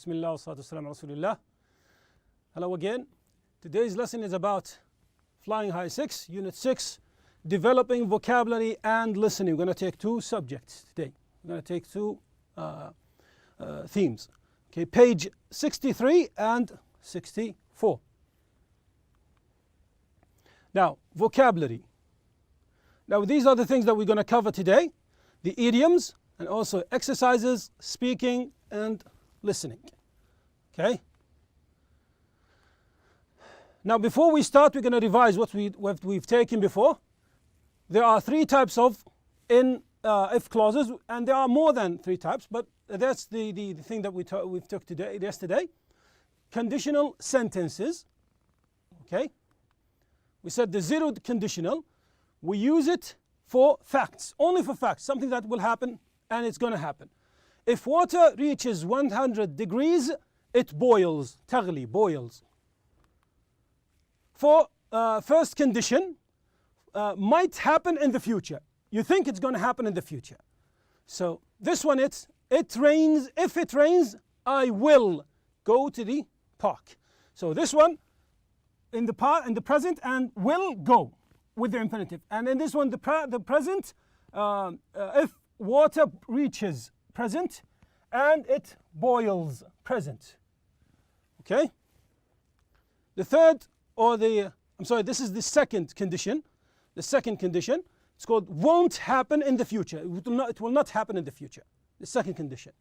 Bismillah wa salatu wassalamu ala Rasulillah. Hello again. Today's lesson is about flying high 6, unit 6, developing vocabulary and listening. We're going to take two subjects today. We're going to take two themes. Okay, page 63 and 64. Now, vocabulary. Now, these are the things that we're going to cover today. The idioms and also exercises, speaking and listening. Okay? Now, before we start, we're going to revise what we've taken before. There are three types of if clauses, and there are more than three types, but that's the thing that we took yesterday. Conditional sentences. Okay? We said the zero conditional, we use it for facts, only for facts, something that will happen and it's going to happen. If water reaches 100 degrees, it boils, تغلي, boils. For first condition, might happen in the future. You think it's going to happen in the future. So this one, it rains. If it rains, I will go to the park. So this one, in the present, and will go with the infinitive. And in this one, the present, if water reaches, present, and it boils, present. Okay? The third, this is the second condition. The second condition, it's called won't happen in the future. It will not happen in the future. The second condition.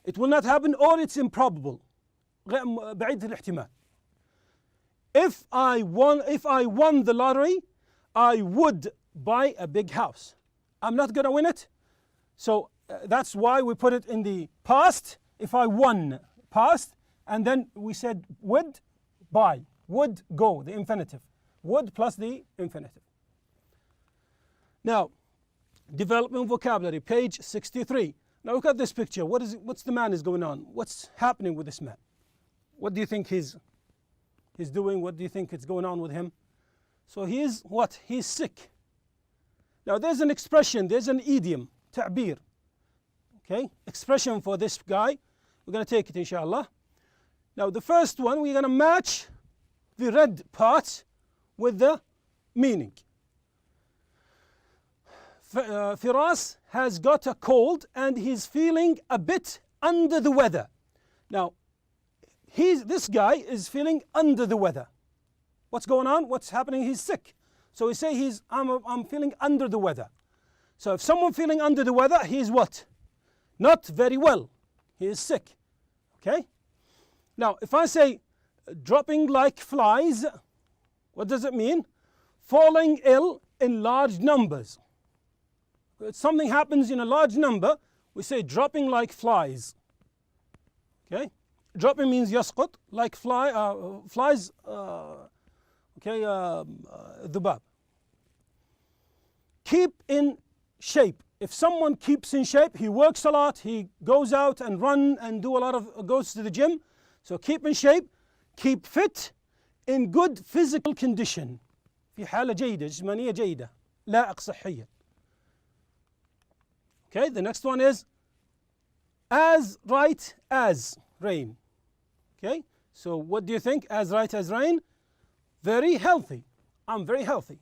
It will not happen, or it's improbable. بعيد الاحتمال. If I won the lottery, I would buy a big house. I'm not going to win it. So that's why we put it in the past. If I won, past. And then we said would, buy. Would, go, the infinitive. Would plus the infinitive. Now, development vocabulary, page 63. Now look at this picture. What's the man is going on? What's happening with this man? What do you think he's doing? What do you think is going on with him? So he's what? He's sick. Now there's an expression, there's an idiom, ta'bir. Okay, expression for this guy. We're going to take it inshallah. Now the first one, we're going to match the red part with the meaning. Firas has got a cold and he's feeling a bit under the weather. Now, this guy is feeling under the weather. What's going on? What's happening? He's sick. So we say I'm feeling under the weather. So if someone feeling under the weather, he's what? Not very well. He is sick. Okay? Now, if I say dropping like flies, what does it mean? Falling ill in large numbers. If something happens in a large number, we say dropping like flies. Okay? Dropping means يسقط, like flies, ذباب. Keep in shape. If someone keeps in shape, he works a lot, he goes out and run and goes to the gym. So keep in shape, keep fit, in good physical condition. في حالة جيدة, جسمانية جيدة, لائق صحيا. Okay, the next one is as right as rain. Okay, so what do you think? As right as rain? Very healthy. I'm very healthy.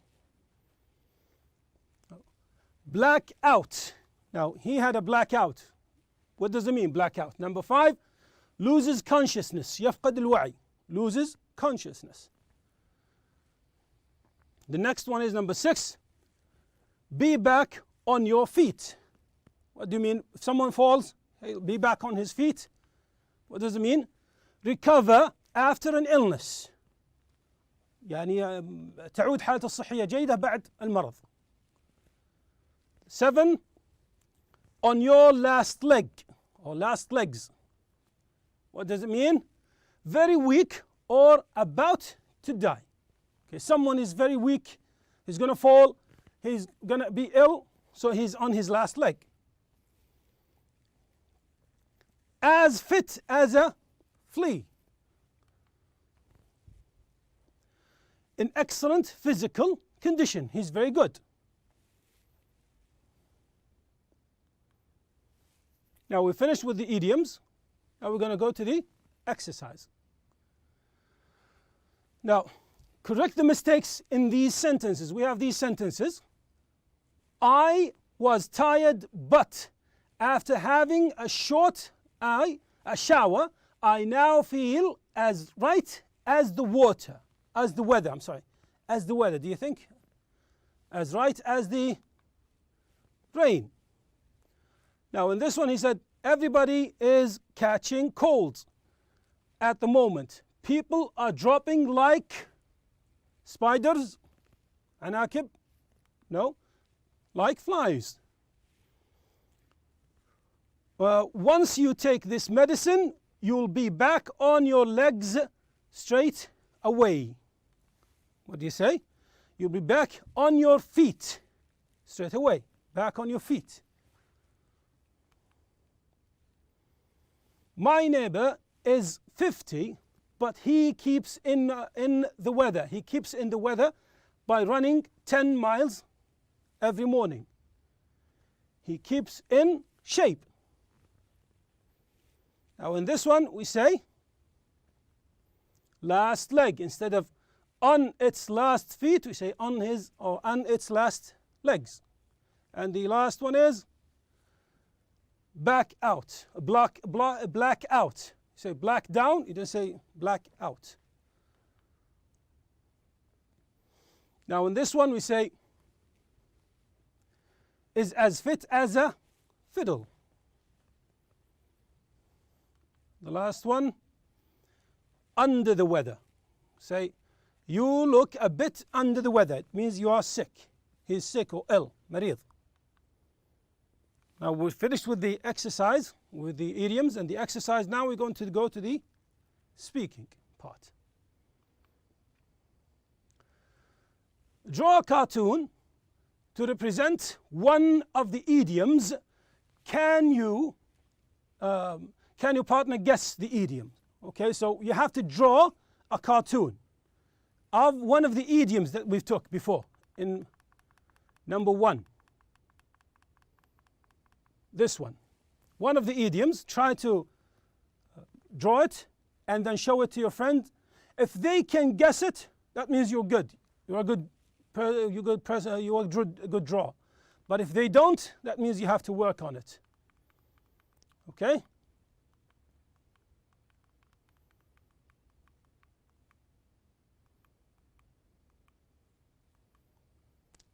Blackout. Now, he had a blackout. What does it mean, blackout? Number 5, loses consciousness. يفقد الوعي. Loses consciousness. The next one is number 6, be back on your feet. What do you mean? If someone falls, he'll be back on his feet. What does it mean? Recover after an illness. يعني تعود حالته الصحية جيدة بعد المرض. 7, on your last leg or last legs. What does it mean? Very weak or about to die. Okay, someone is very weak, he's going to fall, he's going to be ill, so he's on his last leg. As fit as a flea. In excellent physical condition. He's very good. Now we finished with the idioms. Now we're going to go to the exercise. Now, correct the mistakes in these sentences. We have these sentences. I was tired, but after having a shower, I now feel as right as the weather. As the weather, do you think? As right as the rain. Now in this one he said, everybody is catching colds at the moment. People are dropping like spiders, anakib, no, like flies. Once you take this medicine, you'll be back on your legs straight away. What do you say? You'll be back on your feet straight away. Back on your feet. My neighbor is 50, but he keeps in the weather. He keeps in the weather by running 10 miles every morning. He keeps in shape. Now in this one we say last leg. Instead of on its last feet, we say on his or on its last legs. And the last one is back out, black out. You say black down, you don't say black out. Now in this one we say is as fit as a fiddle. The last one, under the weather. Say, you look a bit under the weather. It means you are sick. He's sick or ill, marid. Now we're finished with the exercise, with the idioms and the exercise. Now we're going to go to the speaking part. Draw a cartoon to represent one of the idioms. Can your partner guess the idiom? Okay, so you have to draw a cartoon of one of the idioms that we've took before in number 1. This one. One of the idioms, try to draw it and then show it to your friend. If they can guess it, that means you're good. You're a good person, you're a good draw. But if they don't, that means you have to work on it. Okay?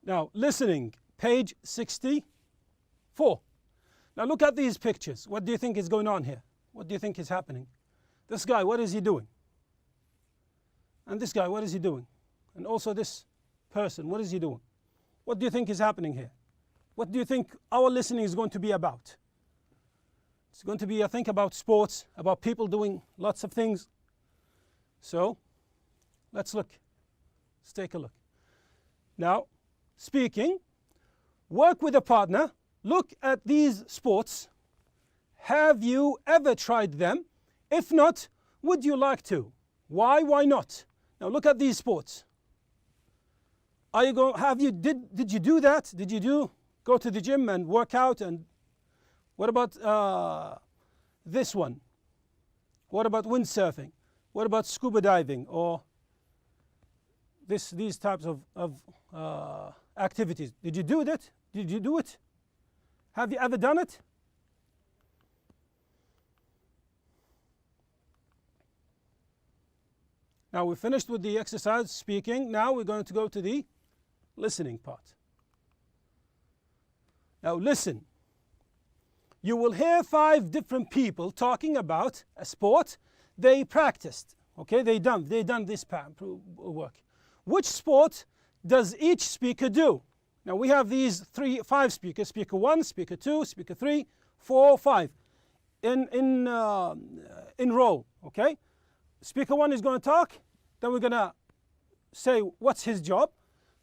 Now, listening, page 64. Now look at these pictures. What do you think is going on here? What do you think is happening? This guy, what is he doing? And this guy, what is he doing? And also this person, what is he doing? What do you think is happening here? What do you think our listening is going to be about? It's going to be, I think, about sports, about people doing lots of things. So, let's look. Let's take a look. Now, speaking, work with a partner. Look at these sports. Have you ever tried them? If not, would you like to? Why not? Now look at these sports. Are you going? Did you do that? Did you go to the gym and work out? And what about this one? What about windsurfing? What about scuba diving or these types of activities? Did you do that? Did you do it? Have you ever done it? Now we finished with the exercise speaking. Now we're going to go to the listening part. Now listen. You will hear 5 different people talking about a sport they practiced. Okay, they done this work. Which sport does each speaker do? Now we have these 5 speakers, speaker 1, speaker 2, speaker 3, 4, 5 in row, okay? Speaker 1 is going to talk, then we're going to say what's his job,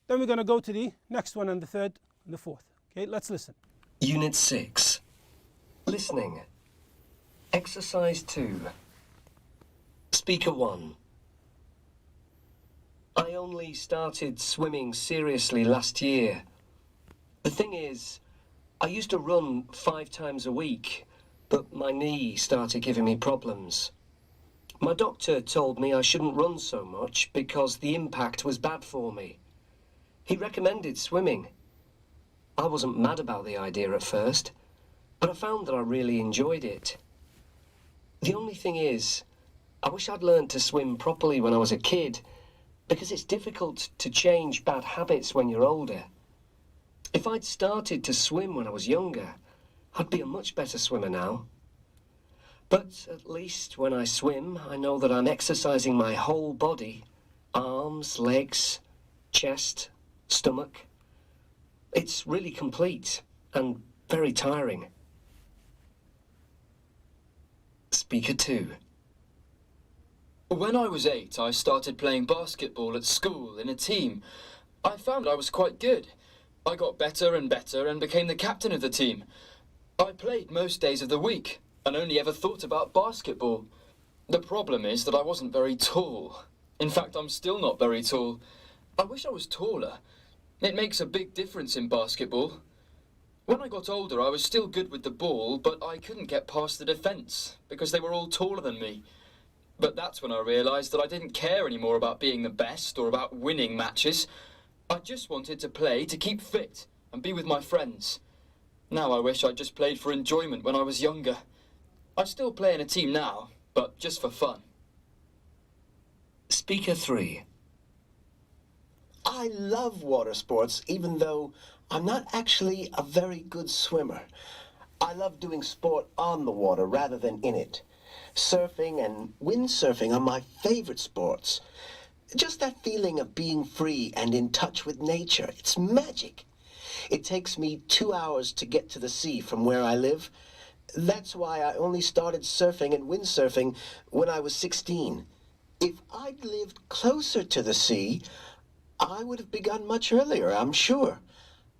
then we're going to go to the next one and the third and the fourth. Okay, let's listen. Unit 6. Listening. Exercise 2. Speaker 1. I only started swimming seriously last year. The thing is, I used to run 5 times a week, but my knee started giving me problems. My doctor told me I shouldn't run so much because the impact was bad for me. He recommended swimming. I wasn't mad about the idea at first, but I found that I really enjoyed it. The only thing is, I wish I'd learned to swim properly when I was a kid, because it's difficult to change bad habits when you're older. If I'd started to swim when I was younger, I'd be a much better swimmer now. But at least when I swim, I know that I'm exercising my whole body, arms, legs, chest, stomach. It's really complete and very tiring. Speaker 2. When I was 8, I started playing basketball at school in a team. I found I was quite good. I got better and better and became the captain of the team. I played most days of the week and only ever thought about basketball. The problem is that I wasn't very tall. In fact, I'm still not very tall. I wish I was taller. It makes a big difference in basketball. When I got older, I was still good with the ball, but I couldn't get past the defence because they were all taller than me. But that's when I realised that I didn't care anymore about being the best or about winning matches. I just wanted to play to keep fit and be with my friends. Now I wish I'd just played for enjoyment when I was younger. I still play in a team now, but just for fun. Speaker 3. I love water sports, even though I'm not actually a very good swimmer. I love doing sport on the water rather than in it. Surfing and windsurfing are my favorite sports. Just that feeling of being free and in touch with nature, it's magic. It takes me 2 hours to get to the sea from where I live. That's why I only started surfing and windsurfing when I was 16. If I'd lived closer to the sea, I would have begun much earlier, I'm sure.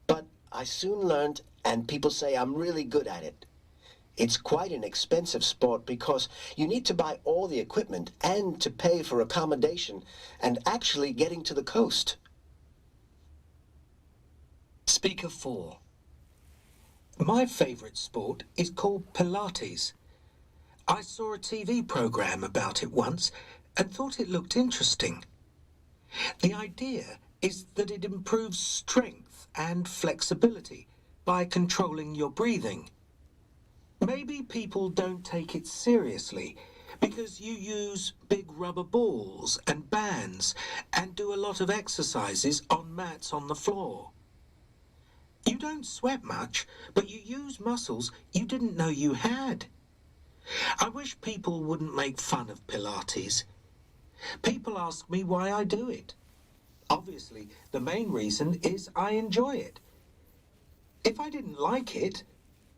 But I soon learned, and people say I'm really good at it. It's quite an expensive sport because you need to buy all the equipment and to pay for accommodation and actually getting to the coast. Speaker 4. My favourite sport is called Pilates. I saw a TV programme about it once and thought it looked interesting. The idea is that it improves strength and flexibility by controlling your breathing. Maybe people don't take it seriously because you use big rubber balls and bands and do a lot of exercises on mats on the floor. You don't sweat much, but you use muscles you didn't know you had. I wish people wouldn't make fun of Pilates. People ask me why I do it. Obviously, the main reason is I enjoy it. If I didn't like it,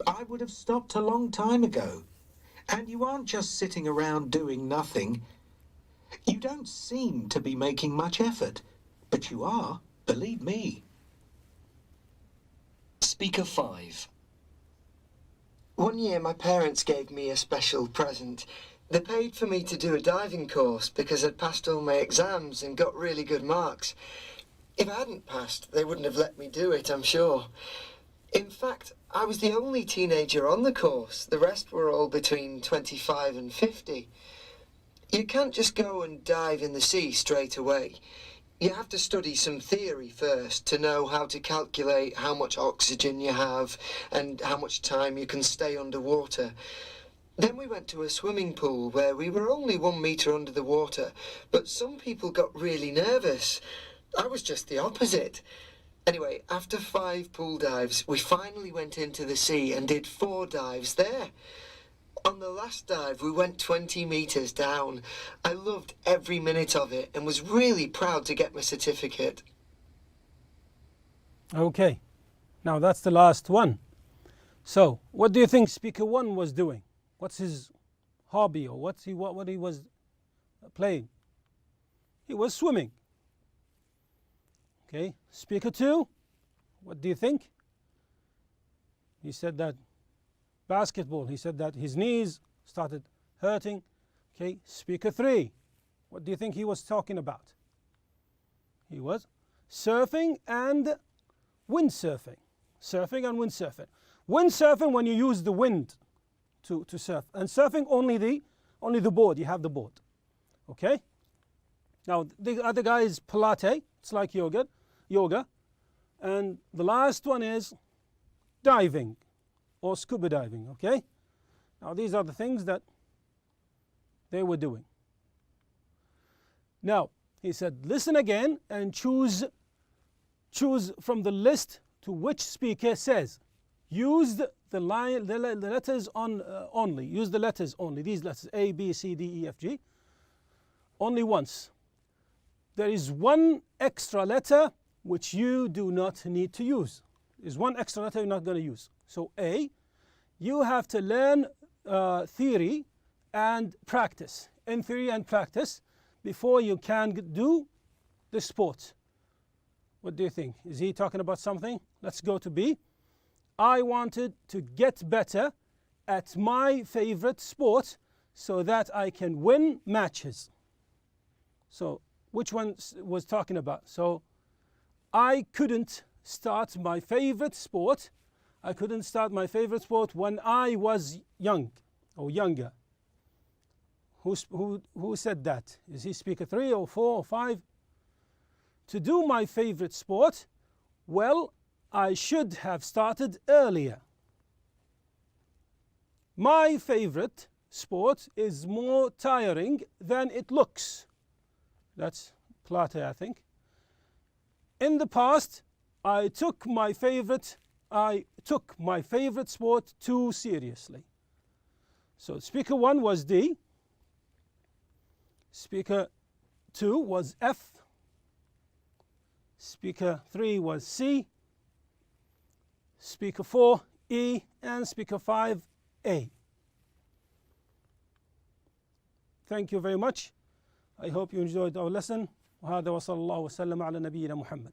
I would have stopped a long time ago. And you aren't just sitting around doing nothing. You don't seem to be making much effort, but you are, believe me. Speaker 5. One year my parents gave me a special present. They paid for me to do a diving course because I'd passed all my exams and got really good marks. If I hadn't passed, they wouldn't have let me do it, I'm sure. In fact, I was the only teenager on the course. The rest were all between 25 and 50. You can't just go and dive in the sea straight away. You have to study some theory first to know how to calculate how much oxygen you have and how much time you can stay underwater. Then we went to a swimming pool where we were only 1 metre under the water, but some people got really nervous. I was just the opposite. Anyway, after 5 pool dives, we finally went into the sea and did 4 dives there. On the last dive, we went 20 metres down. I loved every minute of it and was really proud to get my certificate. Okay, now that's the last one. So, what do you think Speaker 1 was doing? What's his hobby, or what he was playing? He was swimming. Okay, Speaker 2, what do you think? He said that basketball. He said that his knees started hurting. Okay, Speaker 3, what do you think he was talking about? He was surfing and windsurfing. Surfing and windsurfing. Windsurfing, when you use the wind to surf. And surfing only the board, you have the board. Okay? Now the other guy is Pilates, it's like yoga. And the last one is diving or scuba diving, okay? Now these are the things that they were doing. Now, he said, listen again and choose from the list to which speaker says. Use the letters only. Use the letters only. These letters, A, B, C, D, E, F, G. Only once. There is one extra letter which you do not need to use. There's one extra letter you're not going to use. So A, you have to learn theory and practice. In theory and practice before you can do the sport. What do you think? Is he talking about something? Let's go to B. I wanted to get better at my favorite sport so that I can win matches. So which one was talking about? So I couldn't start my favorite sport. I couldn't start my favorite sport when I was young or younger. Who said that? Is he speaker 3 or 4 or 5? To do my favorite sport, well, I should have started earlier. My favorite sport is more tiring than it looks. That's Pilates, I think. In the past, I took my favorite sport too seriously. So speaker 1 was D. Speaker 2 was F. Speaker 3 was C. Speaker 4, E. And speaker 5, A. Thank you very much. I hope you enjoyed our lesson. وهذا وصلى الله وسلم على نبينا محمد.